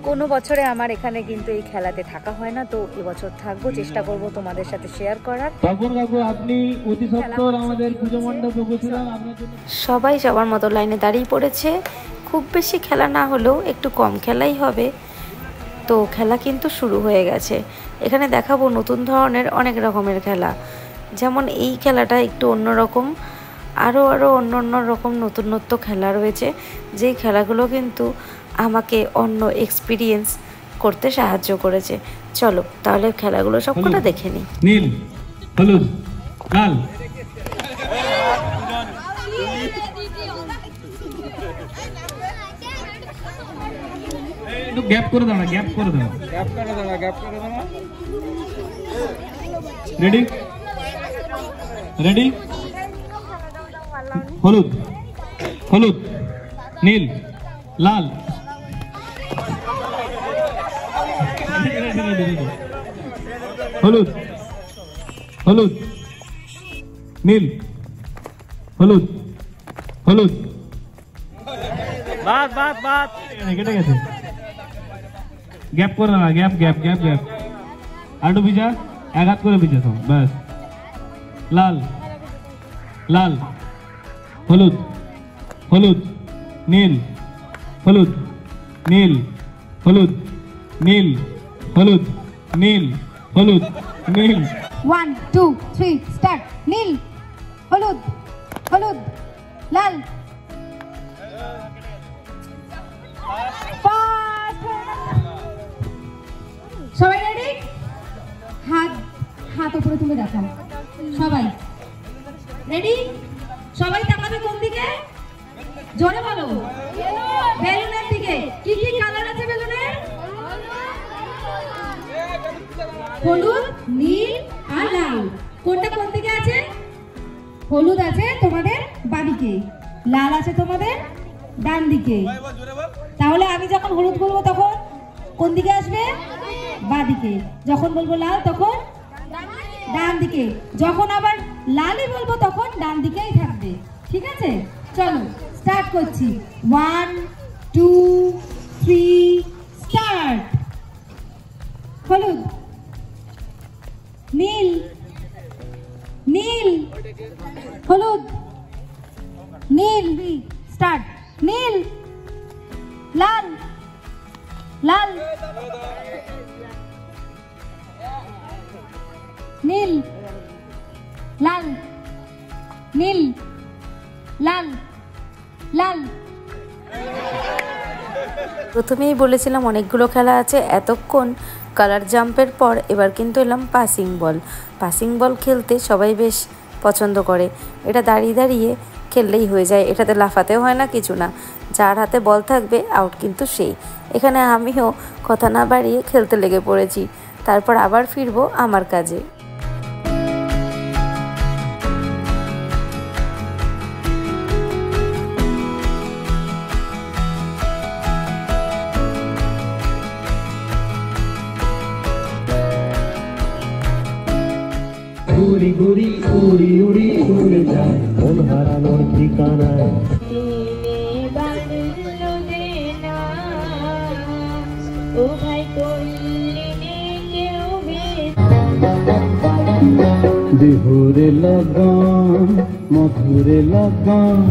কোনো বছরে আমার এখানে কিন্তু এই খেলাতে থাকা হয় না, তো এবছর থাকবো, চেষ্টা করব তোমাদের সাথে শেয়ার করার। আপনি অতি সত্বর আমাদের পুজো মণ্ডপে উপস্থিত। সবাই সবার মতো লাইনে দাঁড়িয়ে পড়েছে। খুব বেশি খেলা না হলেও একটু কম খেলাই হবে। তো খেলা কিন্তু শুরু হয়ে গেছে। এখানে দেখাবো নতুন ধরনের অনেক রকমের খেলা, যেমন এই খেলাটা একটু অন্যরকম, আরও অন্য রকম নতুন খেলা রয়েছে, যেই খেলাগুলো কিন্তু আমাকে অন্য এক্সপিরিয়েন্স করতে সাহায্য করেছে। চলো তাহলে খেলাগুলো সবকটা দেখে নিই। নীল, হলুদ, লাল। একটু গ্যাপ করে দাও না, গ্যাপ করে দাও। Ready ready. হলুদ, হলুদ, নীল, লাল। হলুদ, হলুদ, নীল, হলুদ, হলুদ। বাদ বাদ বাদ, কেটে গেছে। গ্যাপ করে না, গ্যাপ গ্যাপ গ্যাপ গ্যাপ। আরটু ভিজা, এক হাত করে ভিজা তো ব্যাস। লাল, লাল, হলুদ, হলুদ, নীল, হলুদ, নীল, হলুদ, নীল, হলুদ, নীল, হলুদ, নীল। 1 2 3 স্টার্ট। নীল, হলুদ, হলুদ, লাল। সবাই রেডি? হাত হাত উপরে তুলে দেখাও। সবাই রেডি? সবাই তাকাবে কোন দিকে? জোরে বলো। বেলুনের দিকে। কি কি কালার আছে বেলুনের? হলুদ, নীল আর লাল। কোনটা কোন দিকে আছে? হলুদ আছে তোমাদের বাঁদিকে, লাল আছে তোমাদের ডান দিকে। তাহলে আমি যখন হলুদ বলবো তখন কোন দিকে আসবে? বাঁদিকে। যখন বলবো লাল তখন ডান দিকে। যখন আবার লালই বলবো তখন ডান দিকেই থাকবে। ঠিক আছে? চলো স্টার্ট করছি। 1 2 3 স্টার্ট। হলুদ, নীল, নীল, হলুদ, নীল। স্টার্ট। নীল, লাল, লাল, নীল, লাল, নীল, লাল, লাল। প্রথমেই বলেছিলাম অনেকগুলো খেলা আছে। এতক্ষণ কালার জাম্পের পর এবার কিন্তু এলাম পাসিং বল। পাসিং বল খেলতে সবাই বেশ পছন্দ করে। এটা দাঁড়িয়ে দাঁড়িয়ে খেললেই হয়ে যায়, এটাতে লাফাতেও হয় না, কিছু না। যার হাতে বল থাকবে আউট কিন্তু সেই। এখানে আমিও কথা না বাড়িয়ে খেলতে লেগে পড়েছি। তারপর আবার ফিরবো আমার কাজে। ঘুরি ঘুরি উড়ি উড়ি উড়ে যায় মন হারানোর ঠিকানায়।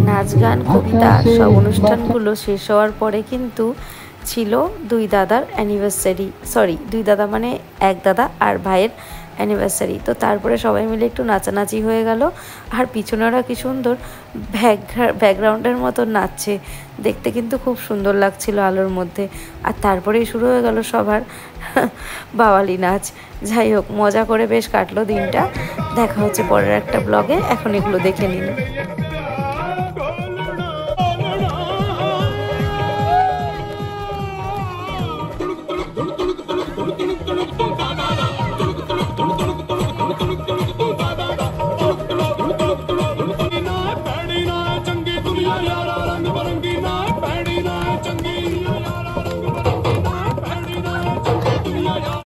নাচ গান কবিতা সব অনুষ্ঠানগুলো শেষ হওয়ার পরে কিন্তু ছিল দুই দাদার অ্যানিভার্সারি, দুই দাদা মানে এক দাদা আর ভাইয়ের অ্যানিভার্সারি। তো তারপরে সবাই মিলে একটু নাচানাচি হয়ে গেল। আর পিছনেরা কি সুন্দর ব্যাকগ্রাউন্ডের মতো নাচছে, দেখতে কিন্তু খুব সুন্দর লাগছিল আলোর মধ্যে। আর তারপরেই শুরু হয়ে গেল সবার বাওয়ালি নাচ। যাই হোক, মজা করে বেশ কাটলো দিনটা। দেখা হচ্ছে পরের একটা ব্লগে। এখন এগুলো দেখে নিন।